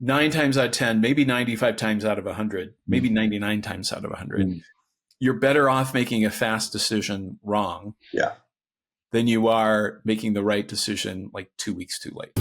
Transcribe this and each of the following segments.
9 times out of 10, maybe 95 times out of 100, maybe 99 times out of 100, you're better off making a fast decision wrong Yeah. than you are making the right decision like 2 weeks too late.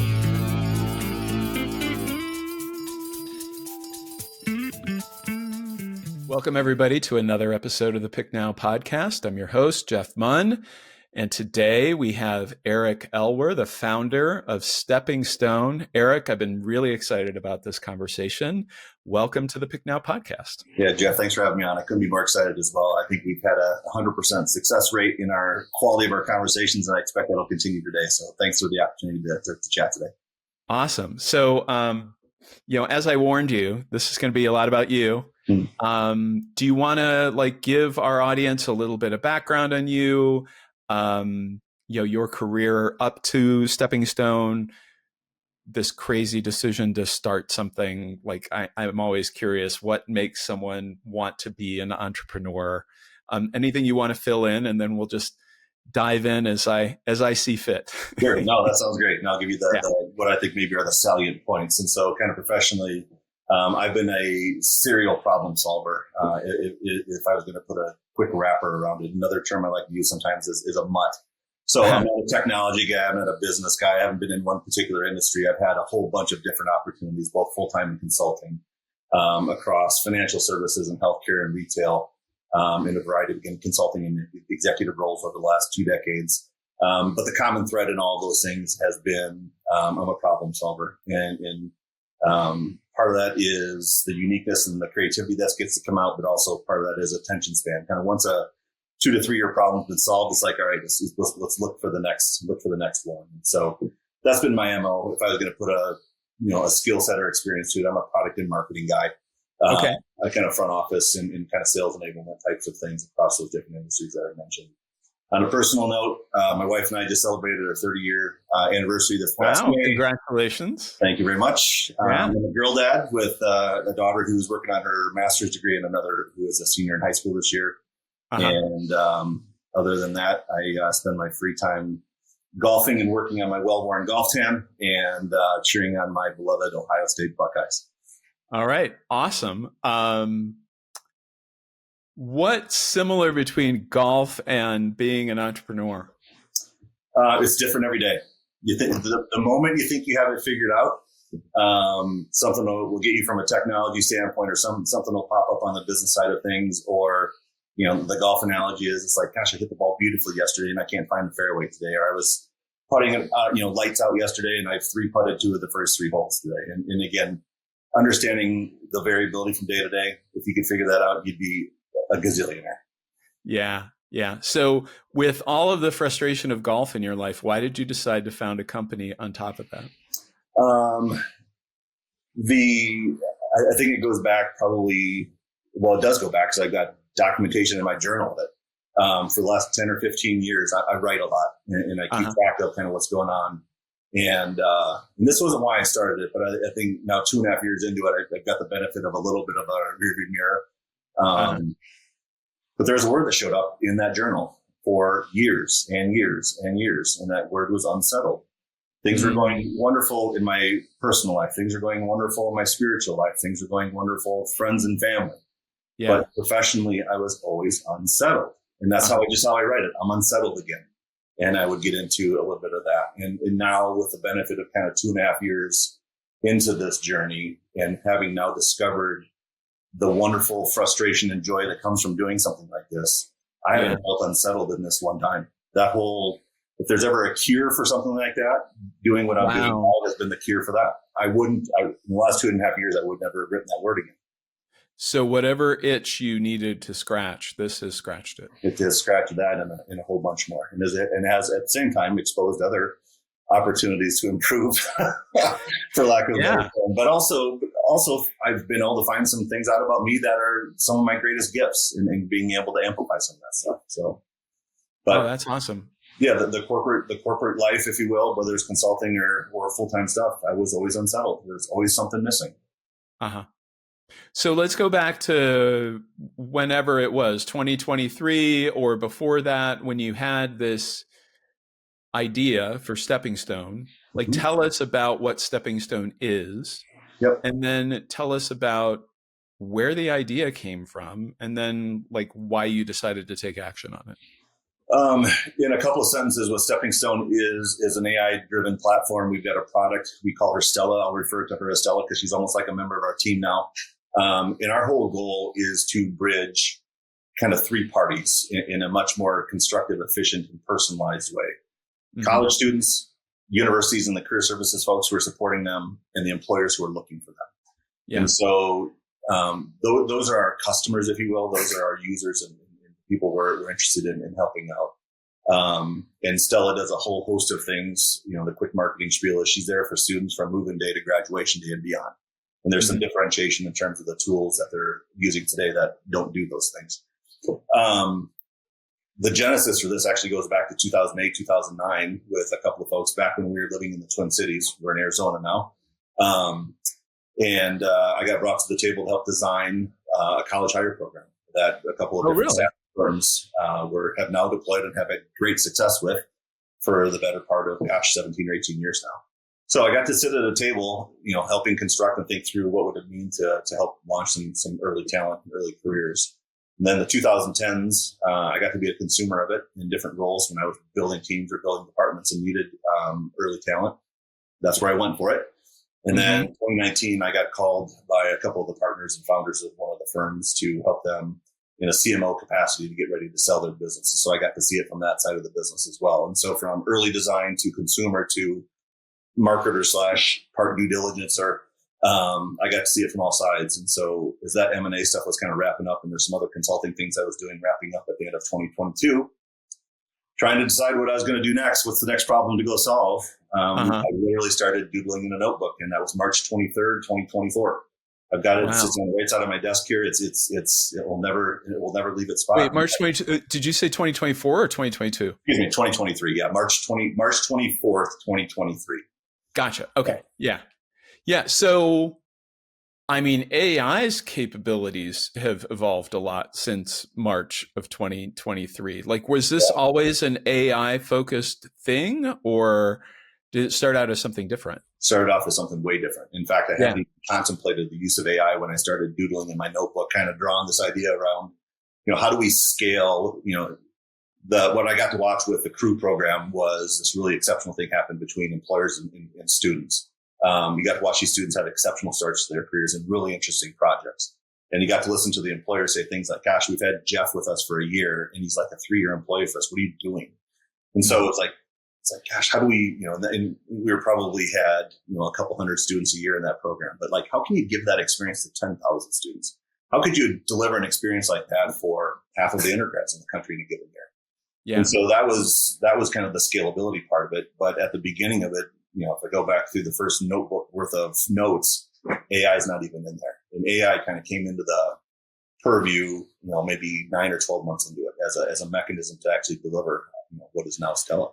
Welcome, everybody, to another episode of the Pick Now podcast. I'm your host, Jeff Munn, and today we have Eric Elwer, the founder of Stepping Stone. Eric, I've been really excited about this conversation. Welcome to the Pick Now podcast. Yeah, Jeff, thanks for having me on. I couldn't be more excited as well. I think we've had a 100% success rate in our quality of our conversations, and I expect that'll continue today. So thanks for the opportunity to chat today. Awesome. So, as I warned you, this is going to be a lot about you. Do you want to give our audience a little bit of background on you, your career up to Stepping Stone, this crazy decision to start something? I'm always curious, what makes someone want to be an entrepreneur? Anything you want to fill in, and then we'll just dive in as I see fit. Sure. No, that sounds great. And I'll give you what I think maybe are the salient points. And so kind of professionally, I've been a serial problem solver. If I was going to put a quick wrapper around it, another term I like to use sometimes is a mutt. So I'm not a technology guy. I'm not a business guy. I haven't been in one particular industry. I've had a whole bunch of different opportunities, both full-time and consulting, across financial services and healthcare and retail, in a variety of consulting and executive roles over the last 2 decades. But the common thread in all those things has been I'm a problem solver. And part of that is the uniqueness and the creativity that gets to come out, but also part of that is attention span. Kind of once a 2 to 3 year problem's been solved, it's like, all right, let's look for the next one. And so that's been my MO. If I was going to put a skill set or experience to it, I'm a product and marketing guy. Okay. I kind of front office and kind of sales enablement types of things across those different industries that I mentioned. On a personal note, my wife and I just celebrated our 30-year anniversary this past May. Congratulations. Thank you very much. Yeah. I'm a girl dad with a daughter who's working on her master's degree and another who is a senior in high school this year. Uh-huh. And other than that, I spend my free time golfing and working on my well-worn golf tan and cheering on my beloved Ohio State Buckeyes. All right. Awesome. What's similar between golf and being an entrepreneur? It's different every day. You think the moment you think you have it figured out, something will get you from a technology standpoint, or something will pop up on the business side of things. Or, the golf analogy is, it's like, gosh, I hit the ball beautifully yesterday and I can't find the fairway today. Or I was putting, lights out yesterday and I've 3-putted 2 of the first 3 holes today. And again, understanding the variability from day to day, if you could figure that out, you'd be a gazillionaire. Yeah. So with all of the frustration of golf in your life, why did you decide to found a company on top of that? I think it goes back it does go back because I've got documentation in my journal that for the last 10 or 15 years, I write a lot and I keep track of kind of what's going on. And this wasn't why I started it, but I think now 2.5 years into it, I've got the benefit of a little bit of a rearview mirror. But there's a word that showed up in that journal for years and years and years. And that word was unsettled. Things were going wonderful in my personal life. Things are going wonderful in my spiritual life. Things are going wonderful with friends and family. Yeah. But professionally, I was always unsettled. And that's how I write it. I'm unsettled again. And I would get into a little bit of that. And now with the benefit of kind of 2.5 years into this journey and having now discovered the wonderful frustration and joy that comes from doing something like this, I haven't felt unsettled in this one time. If there's ever a cure for something like that, doing what I'm doing now has been the cure for that. In the last 2.5 years, I would never have written that word again. So whatever itch you needed to scratch, this has scratched it. It has scratched that and a whole bunch more. And has at the same time exposed other opportunities to improve, for lack of a better term. But also I've been able to find some things out about me that are some of my greatest gifts and being able to amplify some of that stuff. So, that's awesome. Yeah, the corporate life, if you will, whether it's consulting or full-time stuff, I was always unsettled. There's always something missing. So let's go back to whenever it was, 2023 or before that, when you had this idea for Stepping Stone. Tell us about what Stepping Stone is Yep. And then tell us about where the idea came from, and then like why you decided to take action on it. In a couple of sentences, what Stepping Stone is an AI-driven platform. We've got a product. We call her Stella. I'll refer to her as Stella because she's almost like a member of our team now. And our whole goal is to bridge kind of three parties in a much more constructive, efficient, and personalized way. Mm-hmm. College students, universities, and the career services folks who are supporting them, and the employers who are looking for them. Yeah. And so those are our customers, if you will. Those are our users and people we're interested in helping out. And Stella does a whole host of things. The quick marketing spiel is she's there for students from move-in day to graduation day and beyond. And there's some differentiation in terms of the tools that they're using today that don't do those things. The genesis for this actually goes back to 2008, 2009 with a couple of folks back when we were living in the Twin Cities. We're in Arizona now. And I got brought to the table to help design a college hire program that a couple of different staff firms have now deployed and have had great success with for the better part of 17 or 18 years now. So I got to sit at a table, helping construct and think through what would it mean to help launch some early talent and early careers. And then the 2010s, I got to be a consumer of it in different roles when I was building teams or building departments and needed early talent. That's where I went for it. And then 2019, I got called by a couple of the partners and founders of one of the firms to help them in a CMO capacity to get ready to sell their businesses. So I got to see it from that side of the business as well. And so from early design to consumer to marketer / part due diligence, I got to see it from all sides. And so as that M&A stuff was kind of wrapping up, and there's some other consulting things I was doing wrapping up at the end of 2022, trying to decide what I was going to do next. What's the next problem to go solve? I literally started doodling in a notebook, and that was March 23rd, 2024. I've got it. Wow. It sits on the right side of my desk here. It will never leave its spot. Wait, March 22. Did you say 2024 or 2022? Excuse me, 2023. Yeah, March 24th, 2023. Gotcha. Okay. Yeah. So, I mean, AI's capabilities have evolved a lot since March of 2023. Like, was this always an AI focused thing, or did it start out as something different? Started off as something way different. In fact, I hadn't contemplated the use of AI when I started doodling in my notebook, kind of drawing this idea around, how do we scale, what I got to watch with the Crew program was this really exceptional thing happen between employers and students. You got to watch these students have exceptional starts to their careers and really interesting projects. And you got to listen to the employers say things like, gosh, we've had Jeff with us for a year and he's like a 3-year employee for us. What are you doing? And so it's like, gosh, how do we, and we were probably had, a couple hundred students a year in that program, but like, how can you give that experience to 10,000 students? How could you deliver an experience like that for half of the undergrads in the country in a given year? Yeah. And so that was kind of the scalability part of it. But at the beginning of it, if I go back through the first notebook worth of notes, AI is not even in there. And AI kind of came into the purview, maybe 9 or 12 months into it as a mechanism to actually deliver what is now Stella.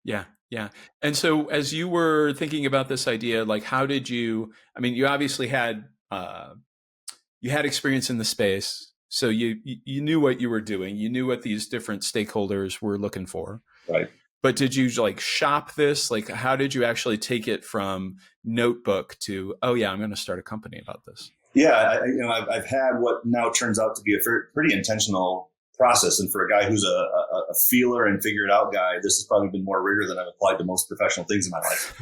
Yeah. Yeah. And so as you were thinking about this idea, like how did you, you obviously had, you had experience in the space. So you knew what you were doing. You knew what these different stakeholders were looking for. Right. But did you like shop this? Like, how did you actually take it from notebook to, oh yeah, I'm going to start a company about this? Yeah. I've had what now turns out to be a pretty intentional process. And for a guy who's a feeler and figure it out guy, this has probably been more rigor than I've applied to most professional things in my life.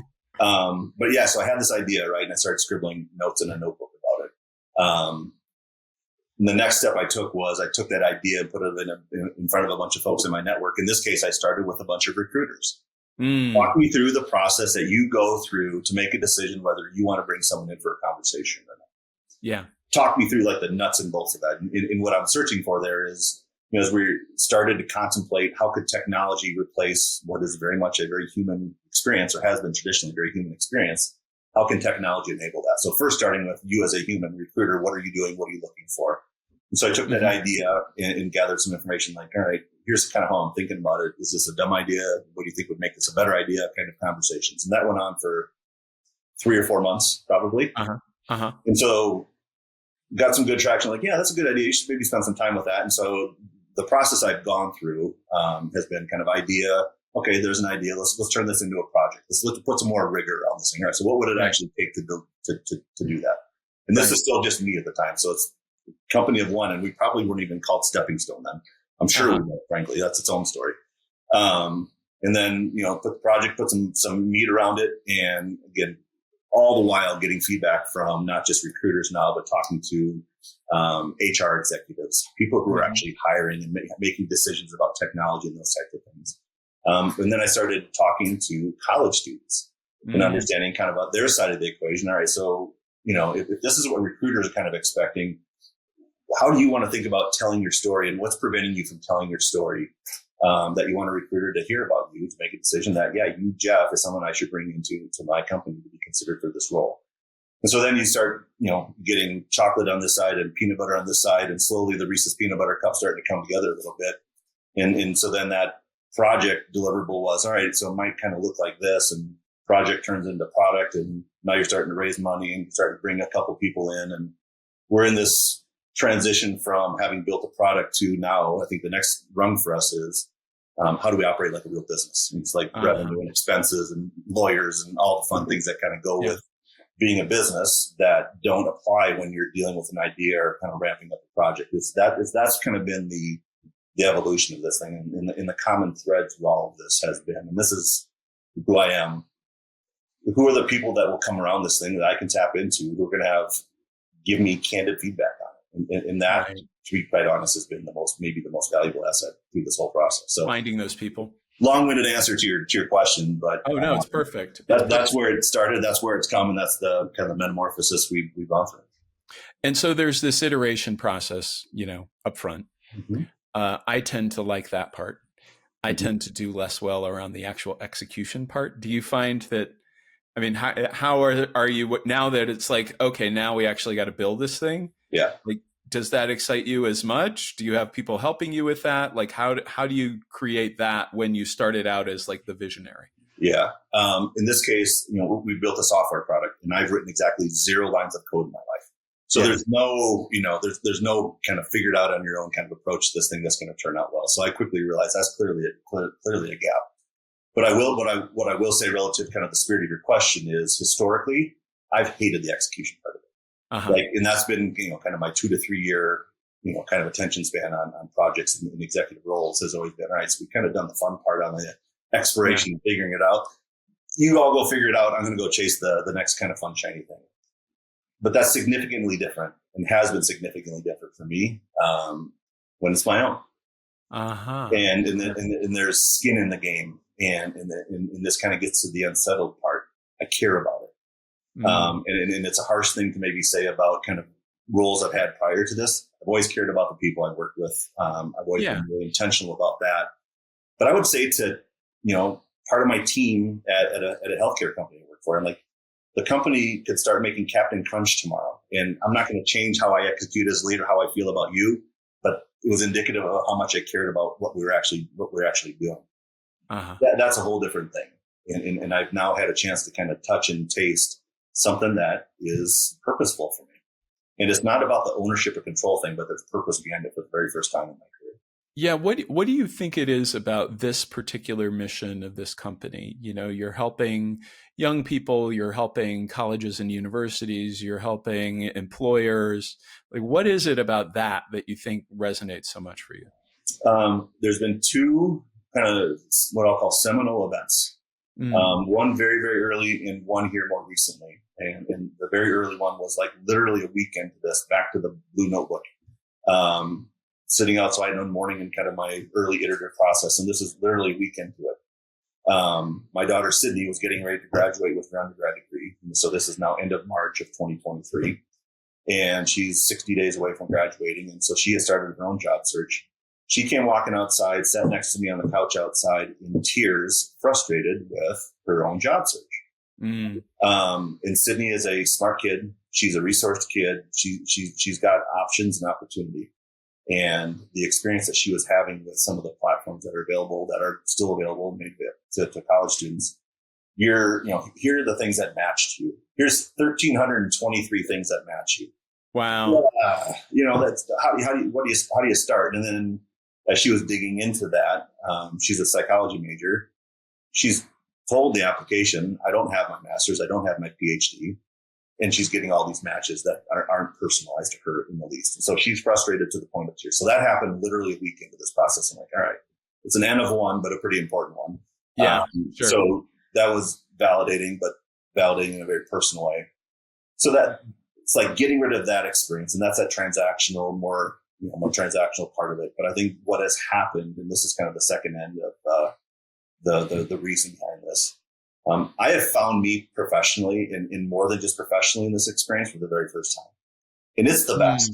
But yeah, so I had this idea, right? And I started scribbling notes in a notebook about it. And the next step I took was I took that idea and put it in front of a bunch of folks in my network. In this case, I started with a bunch of recruiters. Walk me through the process that you go through to make a decision whether you want to bring someone in for a conversation or not. Yeah. Talk me through like the nuts and bolts of that. And what I'm searching for there is, as we started to contemplate how could technology replace what is very much a very human experience, or has been traditionally a very human experience, how can technology enable that? So first starting with you as a human recruiter, what are you doing? What are you looking for? And so I took that idea and gathered some information like, all right, here's kind of how I'm thinking about it. Is this a dumb idea? What do you think would make this a better idea? Kind of conversations. And that went on for 3 or 4 months, probably. And so got some good traction. Like, yeah, that's a good idea. You should maybe spend some time with that. And so the process I've gone through has been kind of idea. okay, there's an idea. Let's turn this into a project. Let's put some more rigor on this thing. All right. So what would it actually take to do that? And this is still just me at the time. So it's a company of one, and we probably weren't even called Stepping Stone then. I'm sure we were, frankly, that's its own story. And then, put some meat around it. And again, all the while getting feedback from not just recruiters now, but talking to HR executives, people who are actually hiring and making decisions about technology and those types of things. And then I started talking to college students and understanding kind of about their side of the equation. All right, so, if this is what recruiters are kind of expecting, how do you want to think about telling your story, and what's preventing you from telling your story that you want a recruiter to hear about you to make a decision that, yeah, you, Jeff, is someone I should bring into my company to be considered for this role. And so then you start, getting chocolate on this side and peanut butter on this side, and slowly the Reese's peanut butter cup starting to come together a little bit. And so then that project deliverable was, all right, so it might kind of look like this, and project turns into product, and now you're starting to raise money and starting to bring a couple people in. And we're in this transition from having built a product to now, I think the next rung for us is how do we operate like a real business? And it's like revenue and expenses and lawyers and all the fun things that kind of go with being a business that don't apply when you're dealing with an idea or kind of ramping up a project. That's kind of been the evolution of this thing. And the common thread through all of this has been, and this is who I am, who are the people that will come around this thing that I can tap into, who are going to give me candid feedback on it. And that, to be quite honest, has been maybe the most valuable asset through this whole process. So finding those people. Long-winded answer to your question, but no, it's perfect. That's where it started. That's where it's come, and that's the kind of metamorphosis we've gone through. And so there's this iteration process, up front. Mm-hmm. I tend to like that part. I tend to do less well around the actual execution part. Do you find that? I mean, how are you now that it's like, okay, now we actually got to build this thing? Yeah. Like, does that excite you as much? Do you have people helping you with that? Like, how do you create that when you started out as like the visionary? Yeah. In this case, we built a software product, and I've written exactly 0 lines of code in my life. So there's no, there's no kind of figured out on your own kind of approach to this thing that's going to turn out well. So I quickly realized that's clearly a gap. But what I will say relative to kind of the spirit of your question is, historically, I've hated the execution part of it. And that's been, kind of my 2 to 3 year, kind of attention span on projects and executive roles has always been, all right, so we've kind of done the fun part on the exploration and figuring it out. You all go figure it out. I'm going to go chase the next kind of fun, shiny thing. But that's significantly different, and has been significantly different for me when it's my own. And there's skin in the game. And this kind of gets to the unsettled part. I care about it. And it's a harsh thing to maybe say about kind of roles I've had prior to this. I've always cared about the people I've worked with. I've always been really intentional about that. But I would say to, part of my team at a healthcare company I work for, I'm like, the company could start making Captain Crunch tomorrow. And I'm not going to change how I execute as a leader, how I feel about you, but it was indicative of how much I cared about what we're actually doing. That's a whole different thing. And I've now had a chance to kind of touch and taste something that is purposeful for me. And it's not about the ownership or control thing, but there's purpose behind it for the very first time in my career. Yeah. What do you think it is about this particular mission of this company? You're helping young people, you're helping colleges and universities, you're helping employers. Like, what is it about that you think resonates so much for you? There's been 2 kind of what I'll call seminal events. One very, very early and one here more recently. And the very early one was like literally a week into this, back to the Blue Notebook, sitting outside one morning in kind of my early iterative process. And this is literally a week into it. My daughter, Sydney, was getting ready to graduate with her undergrad degree. And so this is now end of March of 2023. And she's 60 days away from graduating. And so she has started her own job search. She came walking outside, sat next to me on the couch outside in tears, frustrated with her own job search. And Sydney is a smart kid. She's a resourced kid. She's got options and opportunity. And the experience that she was having with some of the platforms that are available, that are still available maybe to college students, here are the things that matched you. Here's 1,323 things that match you. Wow. That's how do you start? And then as she was digging into that, she's a psychology major. she's told the application, I don't have my master's, I don't have my PhD. And she's getting all these matches that aren't personalized to her in the least. And so she's frustrated to the point of tears. So that happened literally a week into this process. I'm like, all right, it's an N of one, but a pretty important one. Yeah. Sure. So that was validating, but validating in a very personal way. So that it's like getting rid of that experience. And that's that transactional, more transactional part of it. But I think what has happened, and this is kind of the second end of the reason behind this, I have found me professionally in more than just professionally in this experience for the very first time. And it's the best.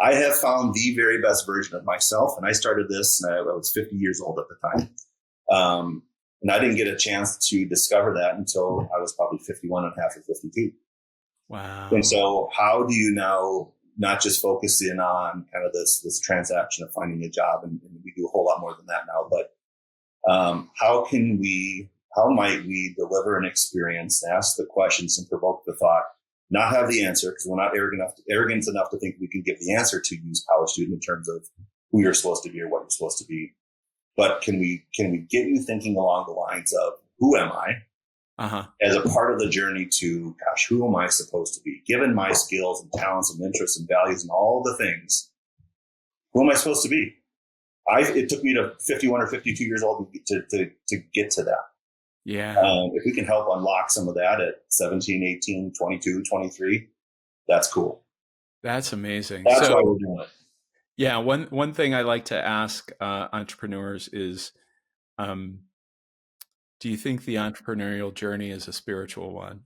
I have found the very best version of myself. And I started this, and I was 50 years old at the time. And I didn't get a chance to discover that until I was probably 51 and a half or 52. Wow. And so how do you now not just focus in on kind of this transaction of finding a job? And we do a whole lot more than that now, but how might we deliver an experience, ask the questions and provoke the thought, not have the answer, because we're not arrogant enough to think we can give the answer to use college student in terms of who you're supposed to be or what you're supposed to be. But can we get you thinking along the lines of who am I as a part of the journey to, gosh, who am I supposed to be? Given my skills and talents and interests and values and all the things, who am I supposed to be? It took me to 51 or 52 years old to get to that. Yeah. If we can help unlock some of that at 17, 18, 22, 23, that's cool. That's amazing. That's why we're doing it. Yeah. One thing I like to ask entrepreneurs is, do you think the entrepreneurial journey is a spiritual one?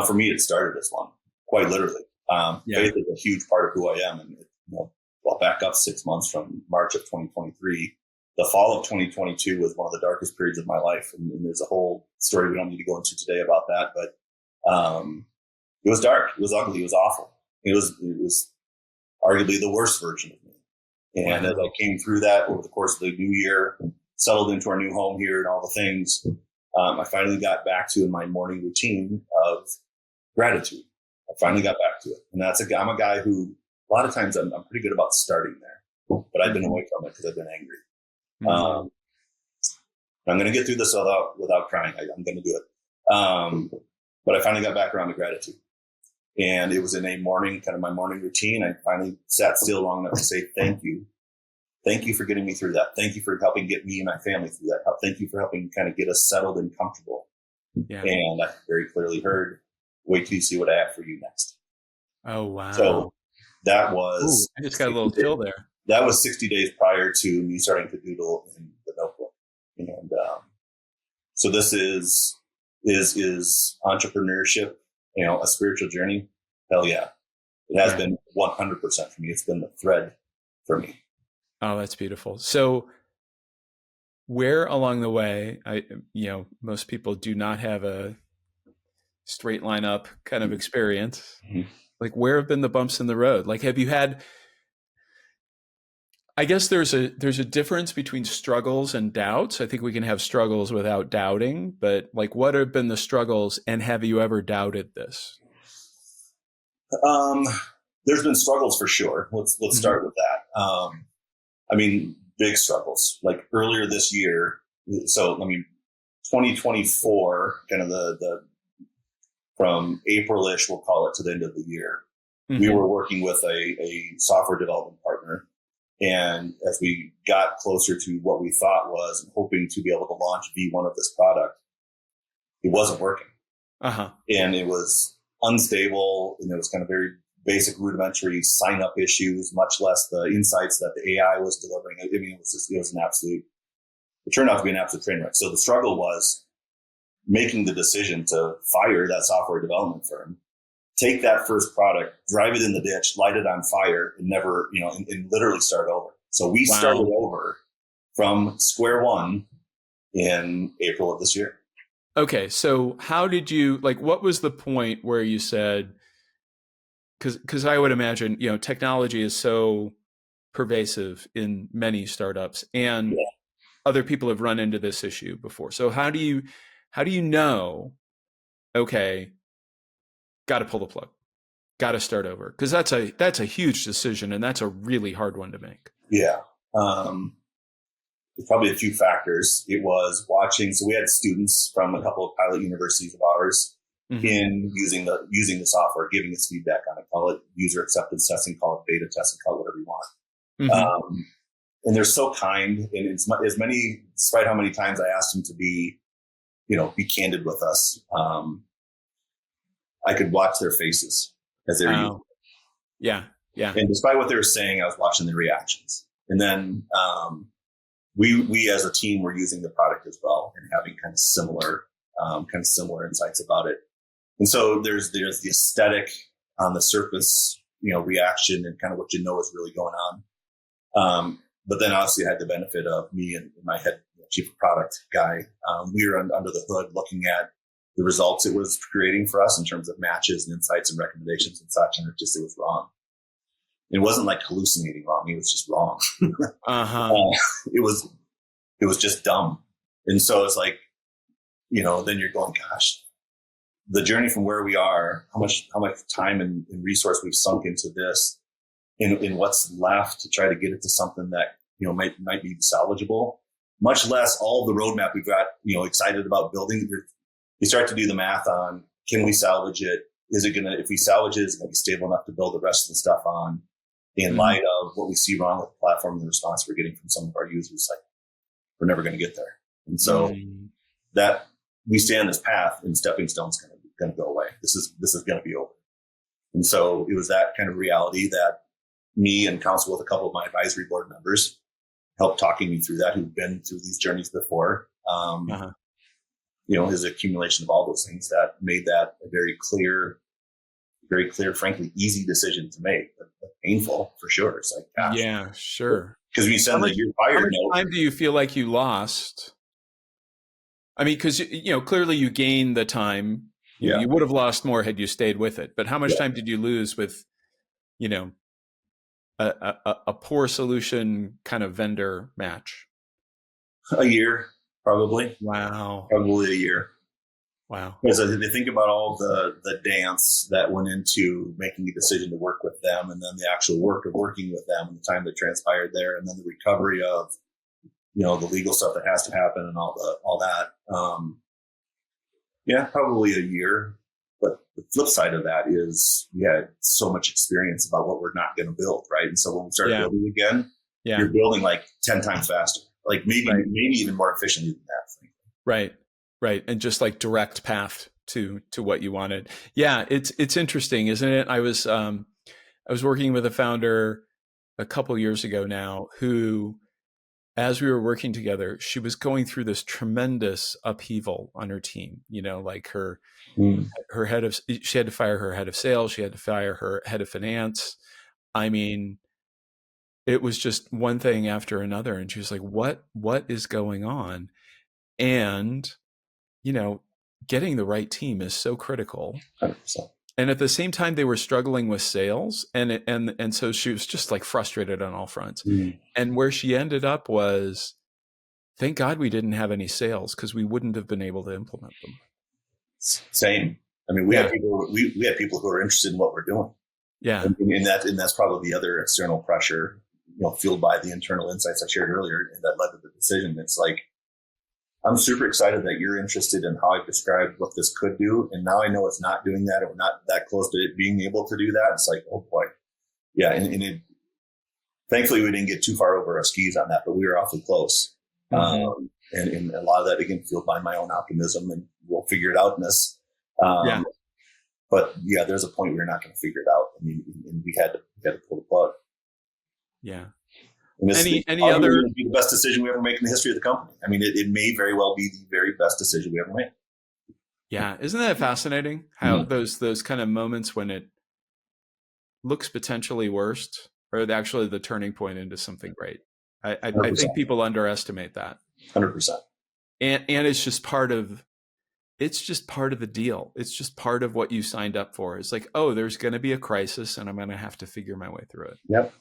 For me, it started as one, quite literally. Faith is a huge part of who I am. And I'll back up 6 months from March of 2023. The fall of 2022 was one of the darkest periods of my life. And there's a whole story we don't need to go into today about that. But it was dark. It was ugly. It was awful. It was arguably the worst version of me. And as I came through that over the course of the new year, settled into our new home here and all the things, I finally got back to my morning routine of gratitude. I finally got back to it. And I'm a guy who, a lot of times I'm pretty good about starting there, but I've been away from it because I've been angry. I'm going to get through this without crying. I'm going to do it. But I finally got back around to gratitude. And it was in my morning routine. I finally sat still long enough to say, thank you. Thank you for getting me through that. Thank you for helping get me and my family through that. Thank you for helping kind of get us settled and comfortable. Yeah. And I very clearly heard, wait till you see what I have for you next. Oh, wow. So that was... I just got a little chill there. That was 60 days prior to me starting to doodle in the notebook. And so this is entrepreneurship, a spiritual journey. Hell yeah. It has been 100% for me. It's been the thread for me. Oh, that's beautiful. So where along the way, most people do not have a straight line up kind of experience. Mm-hmm. Like, where have been the bumps in the road? Like, have you had, I guess there's a difference between struggles and doubts. I think we can have struggles without doubting, but like, what have been the struggles, and have you ever doubted this? There's been struggles for sure. Let's start with that. Big struggles. Like earlier this year, 2024, kind of the from April-ish, we'll call it, to the end of the year, we were working with a software development partner. And as we got closer to what we thought was hoping to be able to launch V1 of this product, it wasn't working. And it was unstable, and it was kind of very basic rudimentary sign-up issues, much less the insights that the AI was delivering. It turned out to be an absolute train wreck. So the struggle was making the decision to fire that software development firm, take that first product, drive it in the ditch, light it on fire, and never, and literally start over. So we started over from square one in April of this year. Okay. So how did you, what was the point where you said, because I would imagine, technology is so pervasive in many startups, and other people have run into this issue before. So how do you know, okay, got to pull the plug, got to start over? Because that's a huge decision, and that's a really hard one to make. Yeah. probably a few factors. It was watching. So we had students from a couple of pilot universities of ours in using the software, giving us feedback on it. Call it user acceptance testing, call it beta testing, call it whatever you want. And they're so kind. And it's despite how many times I asked them to be candid with us, I could watch their faces as they were using it. Yeah. Yeah. And despite what they were saying, I was watching their reactions. And then we as a team were using the product as well and having kind of similar insights about it. And so there's the aesthetic on the surface, reaction and kind of what is really going on. But then obviously I had the benefit of me and my head chief of product guy. We were under the hood looking at the results it was creating for us in terms of matches and insights and recommendations and such. And it was wrong. It wasn't like hallucinating wrong. It was just wrong. It was just dumb. And so it's like, then you're going, gosh, the journey from where we are, how much time and resource we've sunk into this in what's left to try to get it to something that, might be salvageable, much less all of the roadmap we've got, excited about building. You start to do the math on, can we salvage it? If we salvage it, is it going to be stable enough to build the rest of the stuff on? In light of what we see wrong with the platform and the response we're getting from some of our users, like we're never going to get there. And so that we stay on this path and stepping stone's going to go away. This is going to be over. And so it was that kind of reality that me and counsel with a couple of my advisory board members helped talking me through that, who've been through these journeys before. Is an accumulation of all those things that made that a very clear, frankly, easy decision to make, but painful for sure. It's like, gosh. Yeah, sure. Because when you send the you're fired how much time do you feel like you lost? I mean, because, clearly you gained the time. You would have lost more had you stayed with it. But how much time did you lose with, a poor solution kind of vendor match? A year, probably. Wow. Probably a year. Wow. Because if you think about all the dance that went into making a decision to work with them, and then the actual work of working with them and the time that transpired there, and then the recovery of, the legal stuff that has to happen and all that. Probably a year. But the flip side of that is we had so much experience about what we're not going to build, right? And so when we start building again, you're building like 10 times faster, like maybe even more efficiently than that. Right. Right. And just like direct path to what you wanted. Yeah. It's interesting, isn't it? I was working with a founder a couple years ago now who, as we were working together, she was going through this tremendous upheaval on her team, like her she had to fire her head of sales. She had to fire her head of finance. I mean, it was just one thing after another. And she was like, what is going on? And getting the right team is so critical. 100%. And at the same time, they were struggling with sales. And so she was just like frustrated on all fronts. And where she ended up was, thank God we didn't have any sales, because we wouldn't have been able to implement them. Same. I mean, we had people who are interested in what we're doing. Yeah. And that's probably the other external pressure, fueled by the internal insights I shared earlier that led to the decision. It's like, I'm super excited that you're interested in how I've described what this could do. And now I know it's not doing that, or we're not that close to it being able to do that. It's like, oh boy. Yeah. And thankfully we didn't get too far over our skis on that, but we were awfully close. And a lot of that, again, fueled by my own optimism, and we'll figure it out in this. But there's a point where you're not going to figure it out. I mean, and we had to pull the plug. Yeah. Any other be the best decision we ever make in the history of the company. I mean, it may very well be the very best decision we ever made. Yeah, isn't that fascinating? How those kind of moments when it looks potentially worst are actually the turning point into something great. I think people underestimate that. 100%. And it's just part of the deal. It's just part of what you signed up for. It's like, oh, there's going to be a crisis, and I'm going to have to figure my way through it. Yep.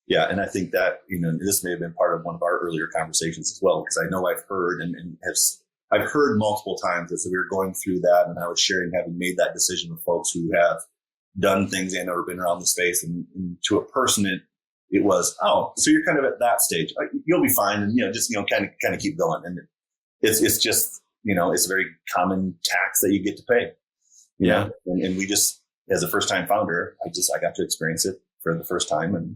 Yeah, and I think that this may have been part of one of our earlier conversations as well, because I know I've heard I've heard multiple times as we were going through that, and I was sharing having made that decision with folks who have done things and or been around the space, and to a person it was, oh, so you're kind of at that stage. You'll be fine. And, just, kind of keep going. And it's just, it's a very common tax that you get to pay. Yeah. And we just, as a first time founder, I got to experience it for the first time. And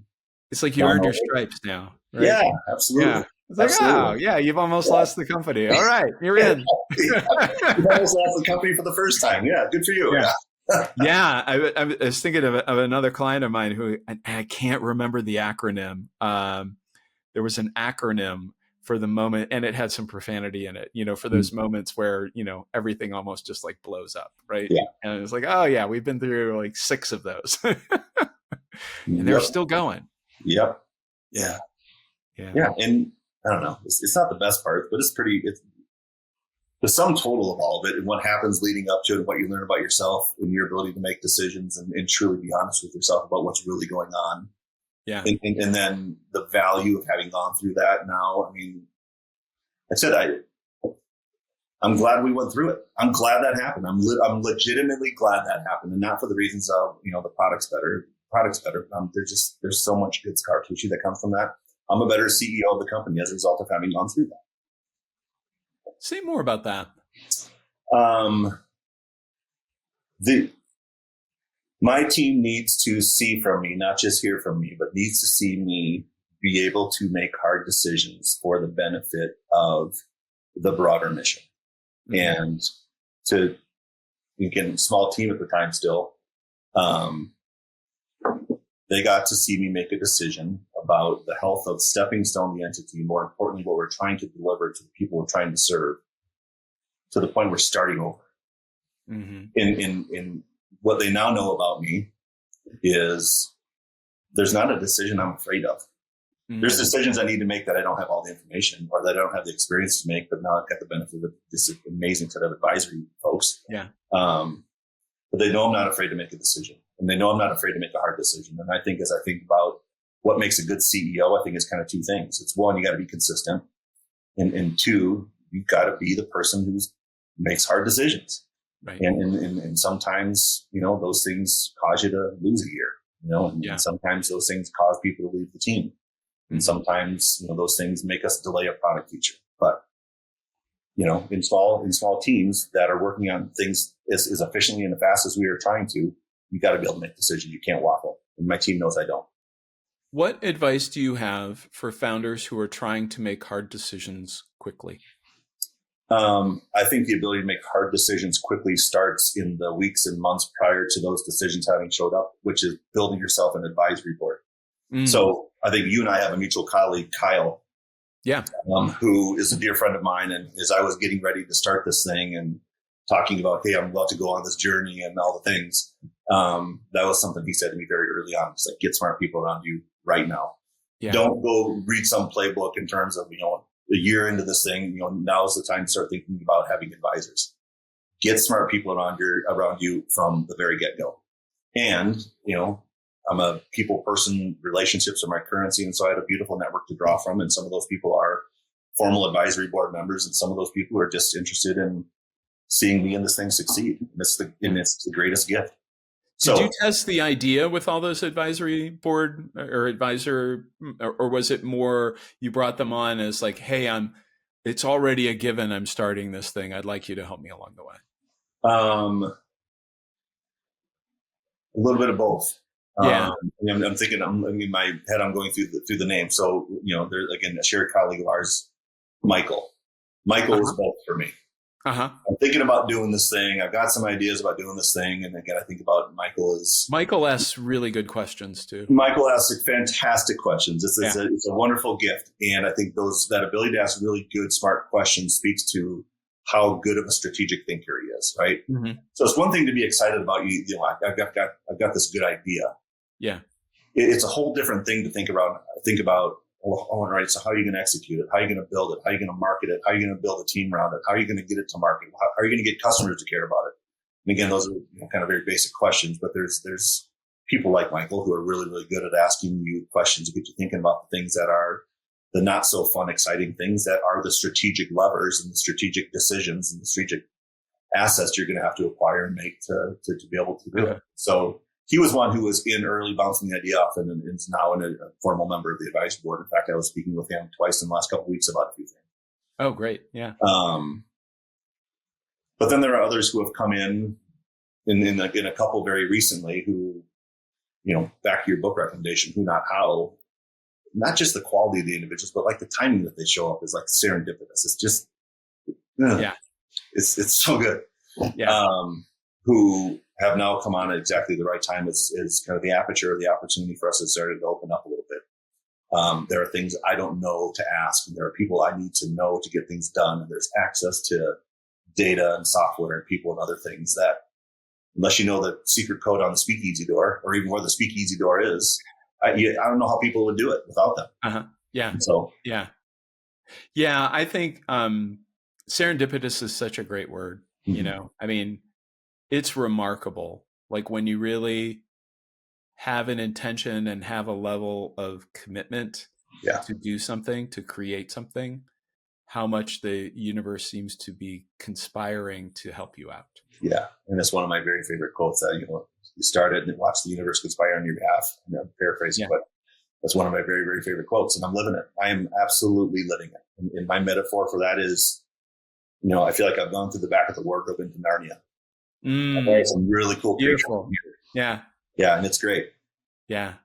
it's like you earned your stripes now. Right? Yeah, absolutely. Yeah. It's like, oh, yeah, you've almost lost the company. All right, you're in. You've almost lost the company for the first time. Yeah, good for you. Yeah. I was thinking of another client of mine who, I can't remember the acronym. There was an acronym for the moment, and it had some profanity in it, for those moments where, everything almost just like blows up. Right. Yeah. And it was like, oh yeah, we've been through like 6 of those and they're still going. Yep. Yeah. Yeah. And I don't know, it's not the best part, but it's the sum total of all of it and what happens leading up to it, and what you learn about yourself and your ability to make decisions and truly be honest with yourself about what's really going on. Yeah. And then the value of having gone through that now. I mean, I'm glad we went through it. I'm glad that happened. I'm legitimately glad that happened, and not for the reasons of, the product's better. There's so much good scar tissue that comes from that. I'm a better CEO of the company as a result of having gone through that. Say more about that. My team needs to see from me, not just hear from me, but needs to see me be able to make hard decisions for the benefit of the broader mission. And again, small team at the time still, they got to see me make a decision about the health of Stepping Stone, the entity, more importantly, what we're trying to deliver to the people we're trying to serve, to the point we're starting over. In what they now know about me is there's not a decision I'm afraid of. There's decisions I need to make that I don't have all the information or that I don't have the experience to make, but now I've got the benefit of this amazing set of advisory folks. Yeah. But they know I'm not afraid to make a decision, and they know I'm not afraid to make a hard decision. And I think as I think about what makes a good CEO, I think it's kind of 2 things. It's 1, you got to be consistent. And 2, you've got to be the person who makes hard decisions. Right. And sometimes, those things cause you to lose a year, and sometimes those things cause people to leave the team. And sometimes, those things make us delay a product feature. But, in small teams that are working on things as efficiently and as fast as we are trying to, you got to be able to make decisions. You can't waffle. And my team knows I don't. What advice do you have for founders who are trying to make hard decisions quickly? I think the ability to make hard decisions quickly starts in the weeks and months prior to those decisions having showed up, which is building yourself an advisory board. So I think you and I have a mutual colleague, Kyle, who is a dear friend of mine. And as I was getting ready to start this thing and talking about, hey, I'm about to go on this journey and all the things, that was something he said to me very early on. It's like, get smart people around you right now. Yeah. Don't go read some playbook in terms of, a year into this thing, now's the time to start thinking about having advisors. Get smart people around you from the very get-go. And, I'm a people person, relationships are my currency. And so I had a beautiful network to draw from. And some of those people are formal advisory board members. And some of those people are just interested in seeing me and this thing succeed. And it's the greatest gift. Did you test the idea with all those advisory board or advisor, or was it more you brought them on as like, hey, it's already a given. I'm starting this thing. I'd like you to help me along the way. A little bit of both. Yeah. I'm thinking, in my head, I'm going through the name. So, there's again, a shared colleague of ours, Michael. Michael is both for me. I'm thinking about doing this thing. I've got some ideas about doing this thing. And again, I think about Michael asks really good questions too. Michael asks fantastic questions. It's a wonderful gift. And I think that ability to ask really good, smart questions speaks to how good of a strategic thinker he is. Right. So it's one thing to be excited about I've got this good idea. Yeah. It's a whole different thing to think about, all right, so how are you going to execute it? How are you going to build it? How are you going to market it? How are you going to build a team around it? How are you going to get it to market? How are you going to get customers to care about it? And again, those are kind of very basic questions, but there's people like Michael who are really, really good at asking you questions to get you thinking about the things that are the not so fun, exciting things that are the strategic levers and the strategic decisions and the strategic assets you're going to have to acquire and make to be able to do it. So he was one who was in early, bouncing the idea off, and is now a formal member of the advisory board. In fact, I was speaking with him twice in the last couple of weeks about a few things. Oh, great. Yeah. But then there are others who have come in a couple very recently who, back to your book recommendation, Who Not How, not just the quality of the individuals, but like the timing that they show up is like serendipitous. It's just, it's so good. Yeah. Who have now come on at exactly the right time is kind of the aperture of the opportunity for us has started to open up a little bit. There are things I don't know to ask, and there are people I need to know to get things done. And there's access to data and software and people and other things that, unless you know the secret code on the speakeasy door, or even where the speakeasy door is, I don't know how people would do it without them. Yeah. And so, yeah. I think serendipitous is such a great word. I mean, it's remarkable. Like when you really have an intention and have a level of commitment to do something, to create something, how much the universe seems to be conspiring to help you out. Yeah. And it's one of my very favorite quotes that, you started and watch the universe conspire on your behalf. I'm paraphrasing, but that's one of my very, very favorite quotes, and I'm living it. I am absolutely living it. And my metaphor for that is, I feel like I've gone through the back of the wardrobe into Narnia. I've got some really cool pictures here. Yeah. And it's great. Yeah.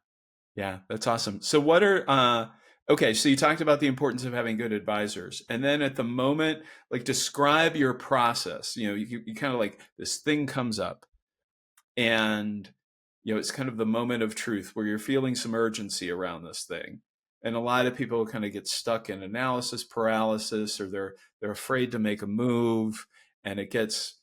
That's awesome. So what are, okay. So you talked about the importance of having good advisors, and then at the moment, like describe your process. You kind of like this thing comes up, and, it's kind of the moment of truth where you're feeling some urgency around this thing. And a lot of people kind of get stuck in analysis paralysis, or they're afraid to make a move, and it gets,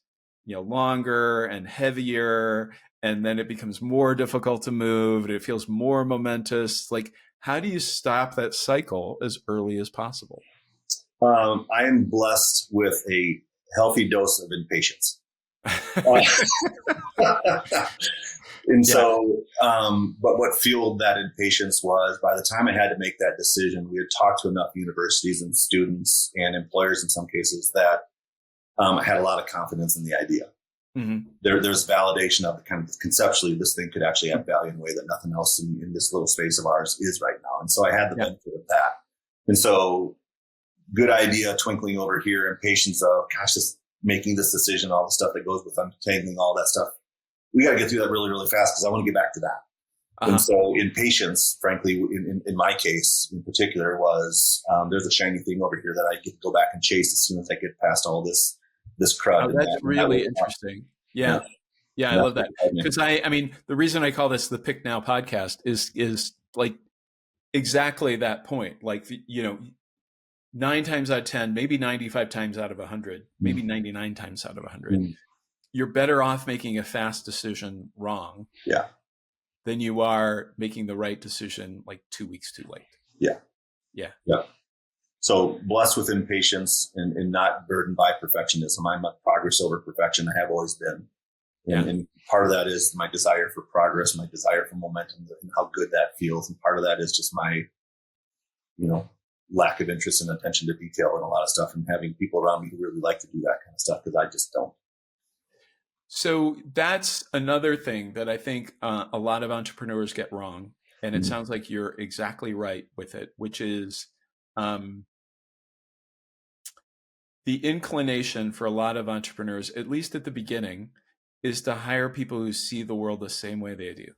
longer and heavier, and then it becomes more difficult to move, and it feels more momentous. Like, how do you stop that cycle as early as possible? I am blessed with a healthy dose of impatience. So, but what fueled that impatience was, by the time I had to make that decision, we had talked to enough universities and students and employers in some cases that I had a lot of confidence in the idea. There's validation of the kind of conceptually, this thing could actually have value in a way that nothing else in this little space of ours is right now. And so I had the benefit of that. And so, good idea, twinkling over here, impatience of, gosh, just making this decision, all the stuff that goes with untangling, all that stuff. We got to get through that really, really fast because I want to get back to that. And so impatience, frankly, in my case in particular, was there's a shiny thing over here that I get to go back and chase as soon as I get past all this crud. Oh, that's really interesting. Yeah, I love that. Because I mean, the reason I call this the Pick Now podcast is like exactly that point. Like, 9 times out of 10, maybe 95 times out of 100, maybe 99 times out of 100, you're better off making a fast decision wrong than you are making the right decision like 2 weeks too late. Yeah. So blessed with impatience and not burdened by perfectionism. I'm a progress over perfection. I have always been. And part of that is my desire for progress, my desire for momentum, and how good that feels. And part of that is just my, lack of interest and attention to detail and a lot of stuff, and having people around me who really like to do that kind of stuff, because I just don't. So that's another thing that I think a lot of entrepreneurs get wrong. And it sounds like you're exactly right with it, which is the inclination for a lot of entrepreneurs, at least at the beginning, is to hire people who see the world the same way they do.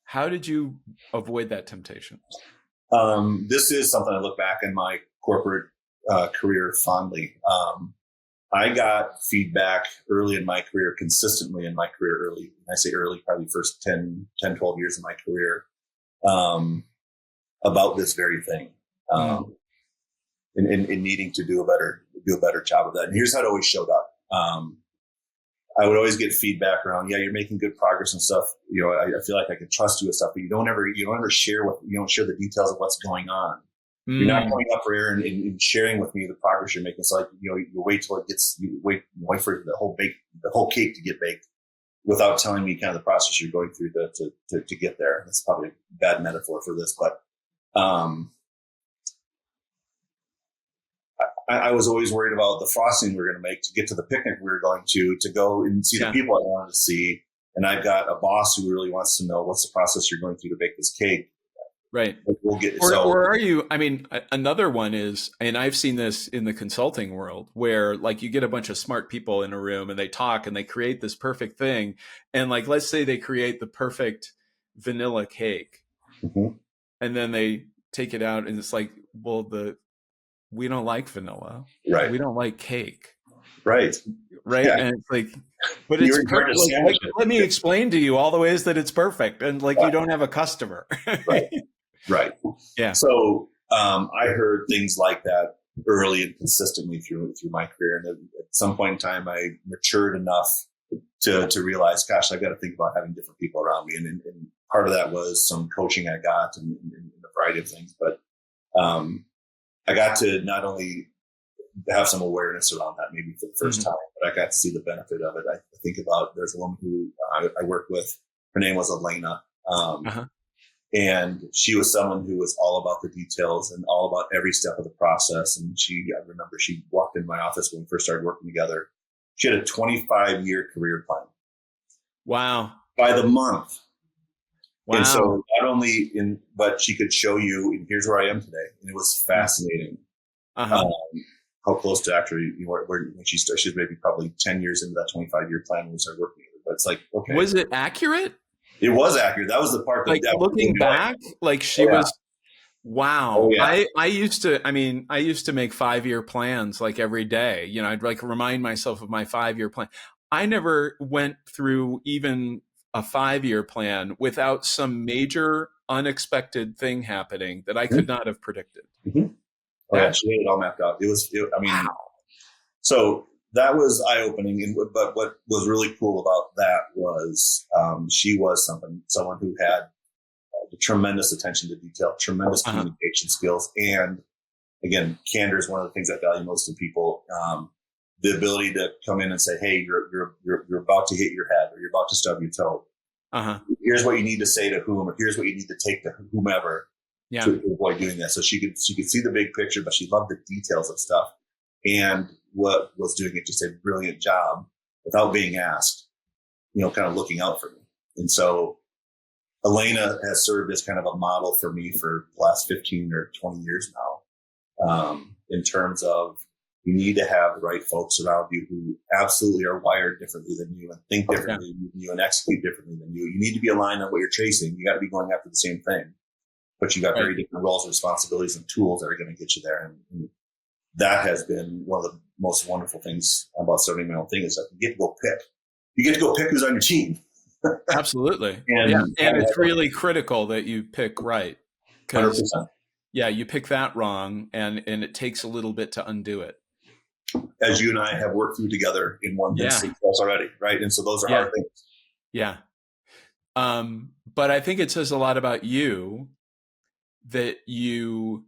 How did you avoid that temptation? This is something I look back in my corporate career fondly. I got feedback early in my career, consistently in my career early. When I say early, probably first 10, 12 years of my career, about this very thing, in needing to do a better job of that. And here's how it always showed up. I would always get feedback around, you're making good progress and stuff. I feel like I can trust you and stuff, but you don't ever share the details of what's going on. You're not coming up for air and sharing with me the progress you're making. So like, you wait till you wait for the whole cake to get baked without telling me kind of the process you're going through to get there. That's probably a bad metaphor for this, but, I was always worried about the frosting we were going to make to get to the picnic we were going to go and see the people I wanted to see. and I've got a boss who really wants to know what's the process you're going through to bake this cake. Right. We'll get or are you, I mean, another one is, and I've seen this in the consulting world, where like you get a bunch of smart people in a room and they talk and they create this perfect thing. And like, let's say they create the perfect vanilla cake, and then they take it out and it's like, well, we don't like vanilla. Right. We don't like cake. Right. Right. Yeah. And it's like, but it's perfect. Like, let me explain to you all the ways that it's perfect. And like, you don't have a customer. Right. Right. Yeah. So I heard things like that early and consistently through my career. And at some point in time, I matured enough to realize, gosh, I've got to think about having different people around me. And part of that was some coaching I got and a variety of things. But I got to not only have some awareness around that maybe for the first time, but I got to see the benefit of it. I think about, there's a woman who I worked with, her name was Elena. And she was someone who was all about the details and all about every step of the process. And I remember she walked in my office when we first started working together. She had a 25-year career plan. Wow. By the month. Wow. And so not only but she could show you, and here's where I am today. And it was fascinating. How close to actually, when she started, she was maybe probably 10 years into that 25-year plan when we started working together. But it's like, okay. Was it accurate? It was accurate. That was the part that, like, looking back, like she was, wow. Oh, yeah. I used to make 5-year plans like every day. I'd like remind myself of my 5-year plan. I never went through even a 5-year plan without some major unexpected thing happening that I could not have predicted. Oh, yeah, she had it all mapped out. Wow. So that was eye-opening. But what was really cool about that was she was someone who had tremendous attention to detail, tremendous communication skills, and again, candor is one of the things I value most in people. The ability to come in and say, "Hey, you're about to hit your head, or you're about to stub your toe. Here's what you need to say to whom, or here's what you need to take to whomever to avoid doing that." So she could see the big picture, but she loved the details of stuff. And what was doing it just a brilliant job without being asked, kind of looking out for me. And so Elena has served as kind of a model for me for the last 15 or 20 years now, in terms of you need to have the right folks around you who absolutely are wired differently than you and think differently than you and execute differently than you. You need to be aligned on what you're chasing. You got to be going after the same thing, but you got very different roles, responsibilities, and tools that are going to get you there. And that has been one of the most wonderful things about starting my own thing, is that you get to go pick. You get to go pick who's on your team. Absolutely. And it's really critical that you pick right. 'Cause 100%. you pick that wrong and it takes a little bit to undo it. As you and I have worked through together in one instance already, right? And so those are hard things. Yeah. But I think it says a lot about you that you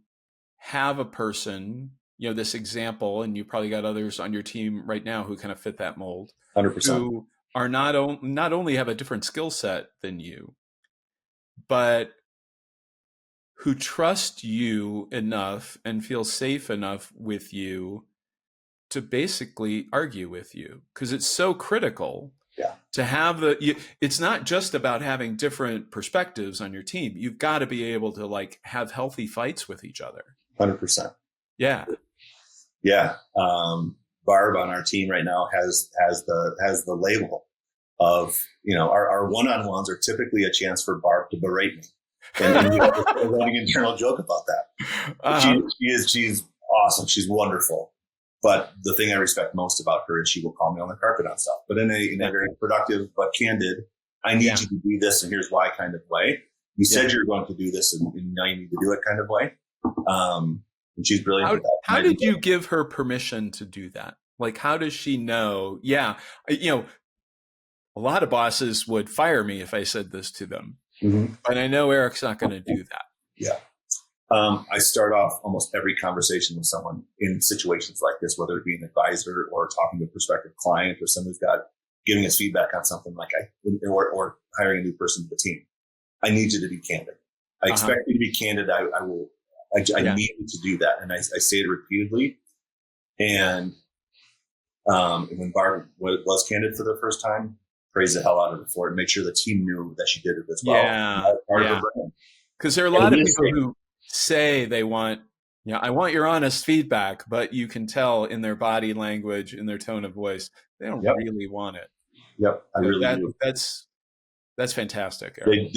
have a person, this example, and you probably got others on your team right now who kind of fit that mold. 100%. Who are not only have a different skill set than you, but who trust you enough and feel safe enough with you to basically argue with you, because it's so critical to have it's not just about having different perspectives on your team. You've got to be able to like have healthy fights with each other. 100%. Yeah. Barb on our team right now has the label of, our one-on-ones are typically a chance for Barb to berate me. And we're running an internal joke about that. She's awesome. She's wonderful. But the thing I respect most about her is she will call me on the carpet on stuff, but in a very productive but candid, I need you to do this, and here's why kind of way. You said you're going to do this, and now you need to do it kind of way. And she's brilliant with that. How did you give her permission to do that? Like, how does she know? Yeah. A lot of bosses would fire me if I said this to them, but I know Eric's not going to do that. Yeah. I start off almost every conversation with someone in situations like this, whether it be an advisor or talking to a prospective client or someone who's giving us feedback on something or hiring a new person to the team. I need you to be candid. I expect you to be candid. I need you to do that. And I say it repeatedly. And when Barb was candid for the first time, praise the hell out of her for it and make sure the team knew that she did it as well. Yeah. Part of her brand. Because there are a lot of people who say they want, I want your honest feedback, but you can tell in their body language, in their tone of voice, they don't really want it. Yep, I really do. That's fantastic, Eric.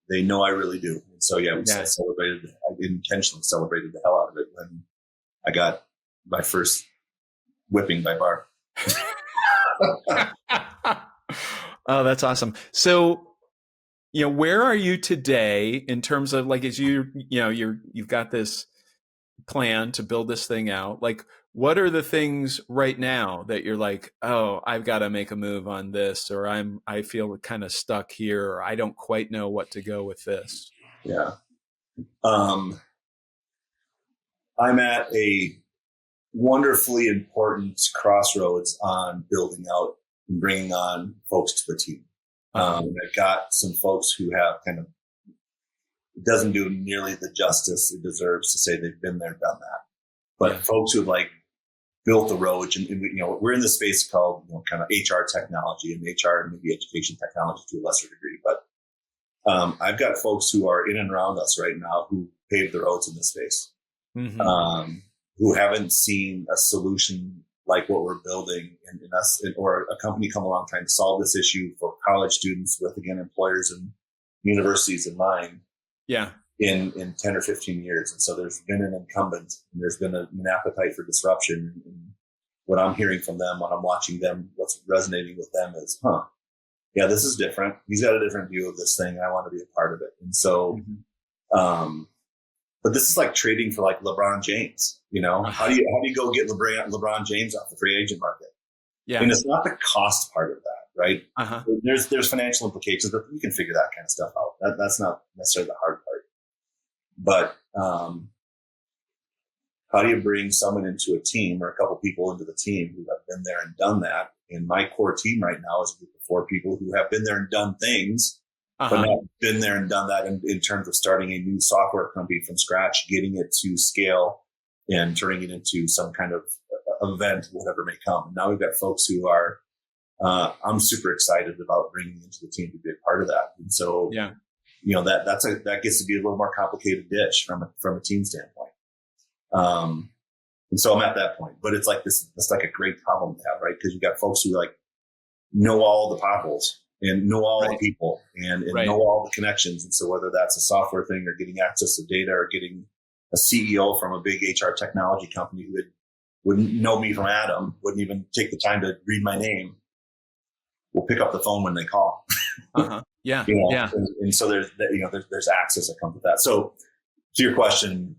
They know I really do. And so I intentionally celebrated the hell out of it when I got my first whipping by Barb. Oh, that's awesome. So, where are you today in terms of like, as you've got this plan to build this thing out, like, what are the things right now that you're like, oh, I've got to make a move on this, or I feel kind of stuck here, or I don't quite know what to go with this? Yeah. I'm at a wonderfully important crossroads on building out and bringing on folks to the team. I've got some folks who have kind of, it doesn't do nearly the justice it deserves to say they've been there, done that. But folks who have like built the road, and we're in the space called kind of HR technology and HR and maybe education technology to a lesser degree. But I've got folks who are in and around us right now who paved the roads in this space, who haven't seen a solution like what we're building in us, or a company come along trying to solve this issue for college students with, again, employers and universities in mind. Yeah. In 10 or 15 years. And so there's been an incumbent, and there's been an appetite for disruption. And what I'm hearing from them, what I'm watching them, what's resonating with them is, this is different. He's got a different view of this thing. I want to be a part of it. And so, but this is like trading for like LeBron James, how do you go get LeBron James off the free agent market? Yeah. And it's not the cost part of that, right? There's financial implications, but you can figure that kind of stuff out. That's not necessarily the hard part. But how do you bring someone into a team, or a couple people into the team who have been there and done that? And my core team right now is a group of 4 people who have been there and done things, but not been there and done that in terms of starting a new software company from scratch, getting it to scale and turning it into some kind of event, whatever may come. Now we've got folks who are, I'm super excited about bringing into the team to be a part of that. And so, that gets to be a little more complicated dish from a team standpoint. And so I'm at that point, but it's like it's like a great problem to have, right? Because you've got folks who like know all the potholes and know all the people and know all the connections. And so whether that's a software thing or getting access to data or getting a CEO from a big HR technology company who wouldn't know me from Adam, wouldn't even take the time to read my name, will pick up the phone when they call. Yeah. And so there's access that comes with that. So to your question,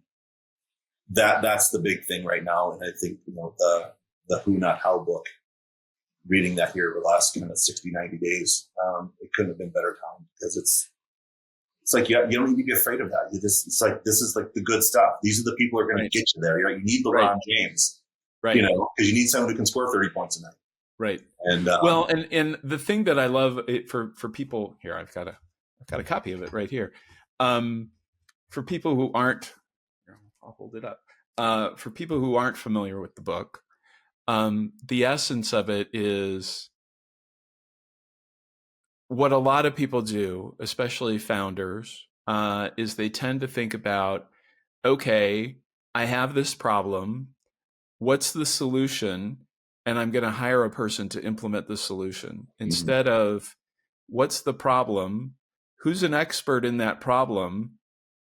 that's the big thing right now. And I think, the Who Not How book, reading that here over the last kind of 60, 90 days, it couldn't have been better time, because it's like, you don't need to be afraid of that. It's like, this is like the good stuff. These are the people who are going to get you there. You need LeBron James, because you need someone who can score 30 points a night. Right. And and the thing that I love for people here, I've got a copy of it right here. For people who aren't, I'll hold it up. For people who aren't familiar with the book, the essence of it is what a lot of people do, especially founders, is they tend to think about, okay, I have this problem. What's the solution? And I'm going to hire a person to implement the solution, instead of what's the problem? Who's an expert in that problem?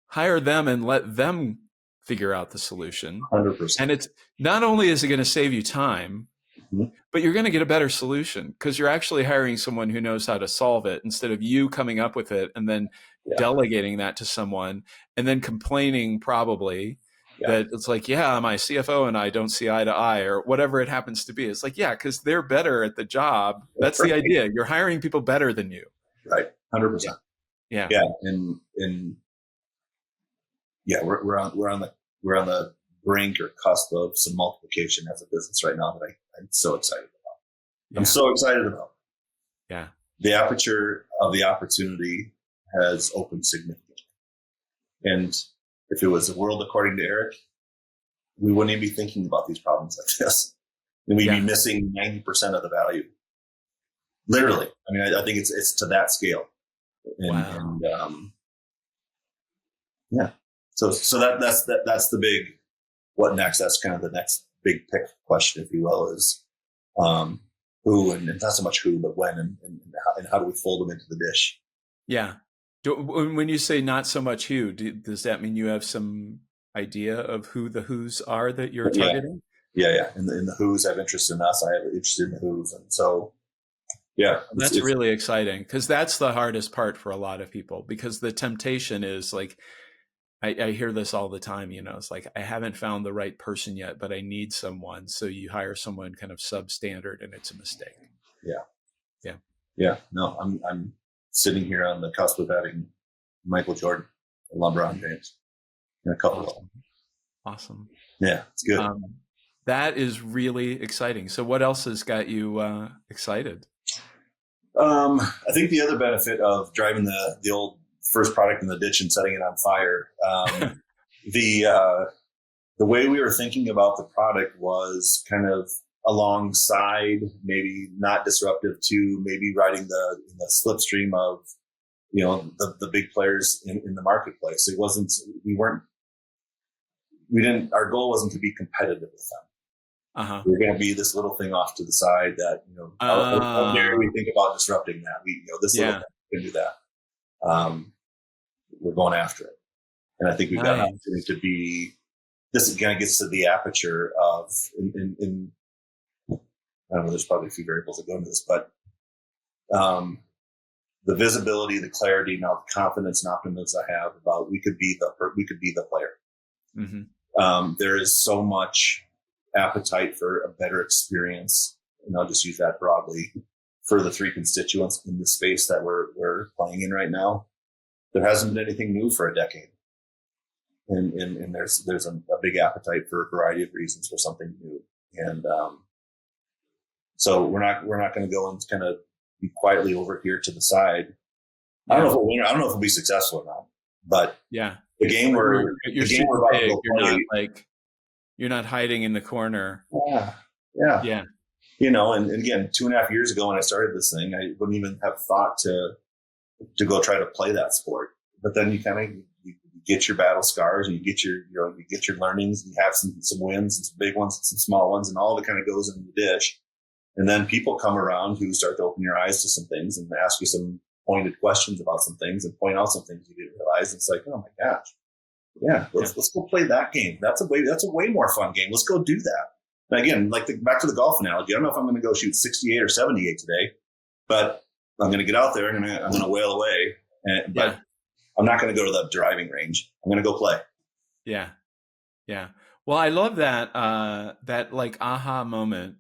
Hire them and let them figure out the solution. 100%. And it's not only is it going to save you time, but you're going to get a better solution, because you're actually hiring someone who knows how to solve it, instead of you coming up with it and then delegating that to someone and then complaining probably that it's like, my CFO and I don't see eye to eye, or whatever it happens to be. It's like, because they're better at the job. That's the idea. You're hiring people better than you. Right. 100%. Yeah. And we're on the brink or cusp of some multiplication as a business right now that I'm so excited about. I'm so excited about. Yeah. The aperture of the opportunity has opened significantly. And if it was a world according to Eric, we wouldn't even be thinking about these problems like this. And we'd be missing 90% of the value. Literally. I mean, I think it's to that scale. Wow. Yeah. So that's the big, what next? That's kind of the next big pick question, if you will, is who, and not so much who, but when, and how do we fold them into the dish? Yeah. When you say not so much who, does that mean you have some idea of who the who's are that you're targeting? Yeah. And the who's have interest in us. I have interest in the who's. And so, yeah. That's really exciting, because that's the hardest part for a lot of people, because the temptation is like, I hear this all the time, it's like, I haven't found the right person yet, but I need someone. So you hire someone kind of substandard, and it's a mistake. Yeah. No, I'm sitting here on the cusp of having Michael Jordan and LeBron James and a couple of them. Awesome. Yeah, it's good. That is really exciting. So what else has got you excited? I think the other benefit of driving the old first product in the ditch and setting it on fire, the way we were thinking about the product was kind of alongside, maybe not disruptive to, maybe riding the slipstream of, the big players in the marketplace. It wasn't, our goal wasn't to be competitive with them. We're going to be this little thing off to the side that, how dare we think about disrupting that? This little thing can do that. We're going after it. And I think we've got an opportunity to be, this kind of gets to the aperture of, I don't know, there's probably a few variables that go into this, but the visibility, the clarity, now the confidence and optimism I have about we could be the player. Mm-hmm. There is so much appetite for a better experience, and I'll just use that broadly, for the three constituents in the space that we're playing in right now. There hasn't been anything new for a decade. And there's a big appetite for a variety of reasons for something new. And so we're not going to go and kind of be quietly over here to the side. I don't know if we'll win. I don't know if we'll be successful or not. But the game we're about to play, you're not hiding in the corner. Yeah. And again, 2.5 years ago when I started this thing, I wouldn't even have thought to go try to play that sport. But then you kind of you get your battle scars, and you get your learnings, and you have some wins, and some big ones, and some small ones, and all of it kind of goes in the dish. And then people come around who start to open your eyes to some things and ask you some pointed questions about some things and point out some things you didn't realize. It's like, oh my gosh, let's go play that game. That's a way more fun game. Let's go do that. And again, back to the golf analogy, I don't know if I'm going to go shoot 68 or 78 today, but I'm going to get out there and I'm going to whale away. But I'm not going to go to the driving range. I'm going to go play. Yeah. Well, I love that that like aha moment.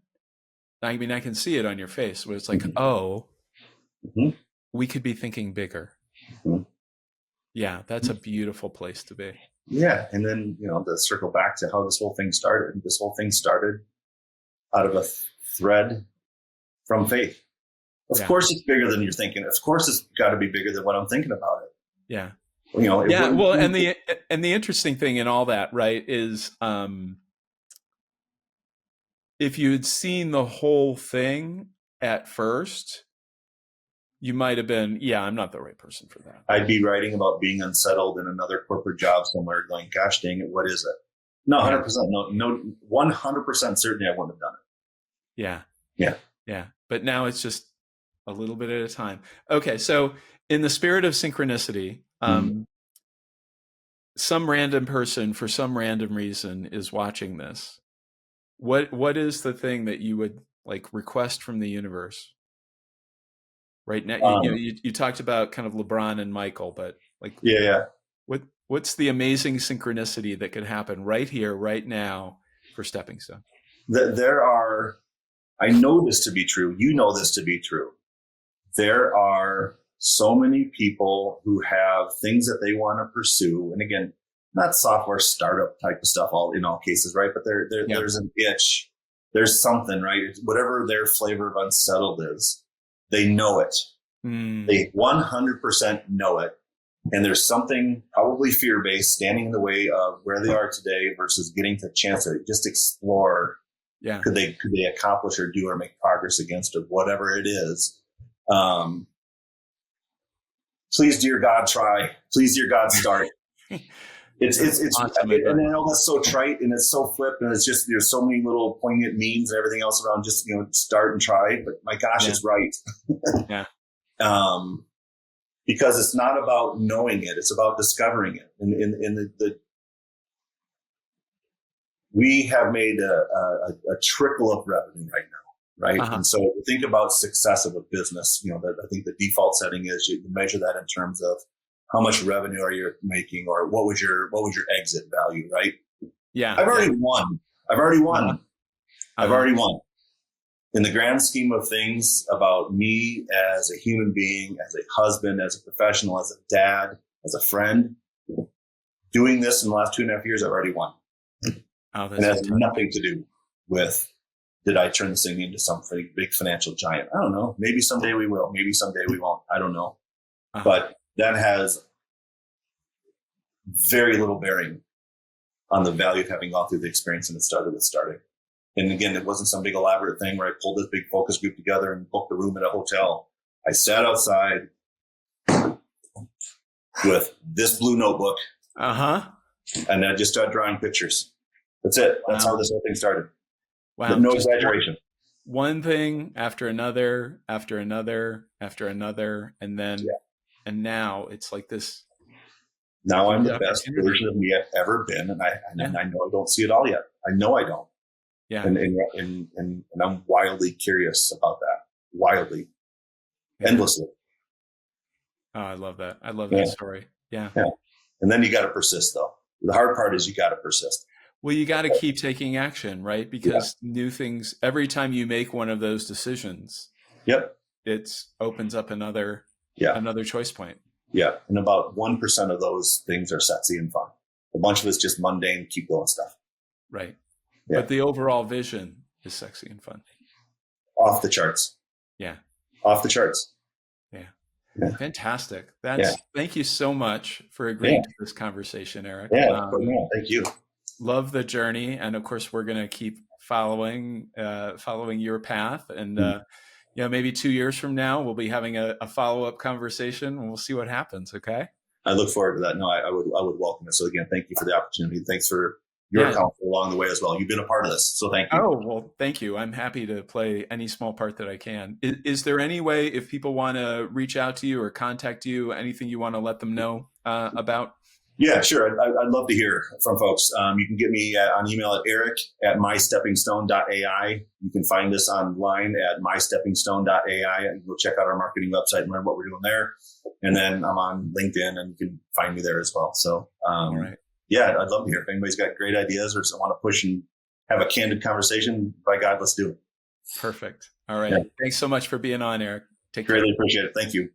I mean, I can see it on your face where it's like, we could be thinking bigger. Mm-hmm. Yeah, that's a beautiful place to be. Yeah. And then, to circle back to how this whole thing started. This whole thing started out of a thread from faith. Of course, it's bigger than you're thinking. Of course, it's got to be bigger than what I'm thinking about it. Yeah. Well, and the interesting thing in all that, right, is if you had seen the whole thing at first, you might have been, I'm not the right person for that. I'd be writing about being unsettled in another corporate job somewhere going, gosh dang it, what is it? No, 100%. No, 100% certainty I wouldn't have done it. Yeah. But now it's just a little bit at a time. Okay. So in the spirit of synchronicity, some random person for some random reason is watching this. What is the thing that you would like request from the universe right now? You talked about kind of LeBron and Michael, but like, what's the amazing synchronicity that could happen right here, right now for Stepping Stone? I know this to be true. You know this to be true. There are so many people who have things that they want to pursue. And again, not software startup type of stuff in all cases, right? But there's an itch. There's something, right? Whatever their flavor of unsettled is, they know it. They 100% know it. And there's something probably fear-based standing in the way of where they are today versus getting the chance to just explore. Could they accomplish or do or make progress against or whatever it is? Please, dear God, try. Please, dear God, start. It's awesome. And I know that's so trite and it's so flip, and it's just, there's so many little poignant memes and everything else around just, start and try. But my gosh, it's right. Yeah. Because it's not about knowing it; it's about discovering it. And we have made a trickle of revenue right now, right? Uh-huh. And so think about success of a business. I think the default setting is you measure that in terms of how much revenue are you making, or what was your exit value, right? Yeah. I've already won. I've already won. Uh-huh. I've already won. In the grand scheme of things, about me as a human being, as a husband, as a professional, as a dad, as a friend, doing this in the last 2.5 years, I've already won. And it has nothing to do with, did I turn this thing into some big financial giant? I don't know. Maybe someday we will. Maybe someday we won't. I don't know. Uh-huh. But that has very little bearing on the value of having gone through the experience, and it started with starting. And again, it wasn't some big elaborate thing where I pulled this big focus group together and booked a room at a hotel. I sat outside with this blue notebook, and I just started drawing pictures. That's it. That's how this whole thing started. Wow. But no exaggeration. One thing after another, after another, after another, and then, and now it's like this. Now I'm the best version of me I've ever been, and I know I don't see it all yet. I know I don't. Yeah. And I'm wildly curious about that. Wildly. Endlessly. Oh, I love that. I love that story. Yeah. And then you got to persist, though. The hard part is you got to persist. Well, you got to keep taking action, right? Because new things, every time you make one of those decisions, it opens up another choice point. Yeah. And about 1% of those things are sexy and fun. A bunch of it's just mundane, keep going stuff. Right. Yeah. But the overall vision is sexy and fun. Off the charts. Yeah. Off the charts. Yeah. Fantastic. Thank you so much for agreeing to this conversation, Eric. Thank you. Love the journey. And of course, we're going to keep following your path. And, maybe 2 years from now, we'll be having a follow-up conversation, and we'll see what happens. Okay. I look forward to that. No, I would welcome it. So again, thank you for the opportunity. Thanks for your counsel along the way as well. You've been a part of this. So thank you. Oh, well, thank you. I'm happy to play any small part that I can. Is there any way, if people want to reach out to you or contact you, anything you want to let them know about? Yeah, sure. I'd love to hear from folks. You can get me on email at eric@mysteppingstone.ai. You can find us online at mysteppingstone.ai. You can go check out our marketing website and learn what we're doing there. And then I'm on LinkedIn, and you can find me there as well. So, all right. Yeah, I'd love to hear if anybody's got great ideas or just want to push and have a candid conversation. By God, let's do it. Perfect. All right. Yeah. Thanks so much for being on, Eric. Take care. Greatly appreciate it. Thank you.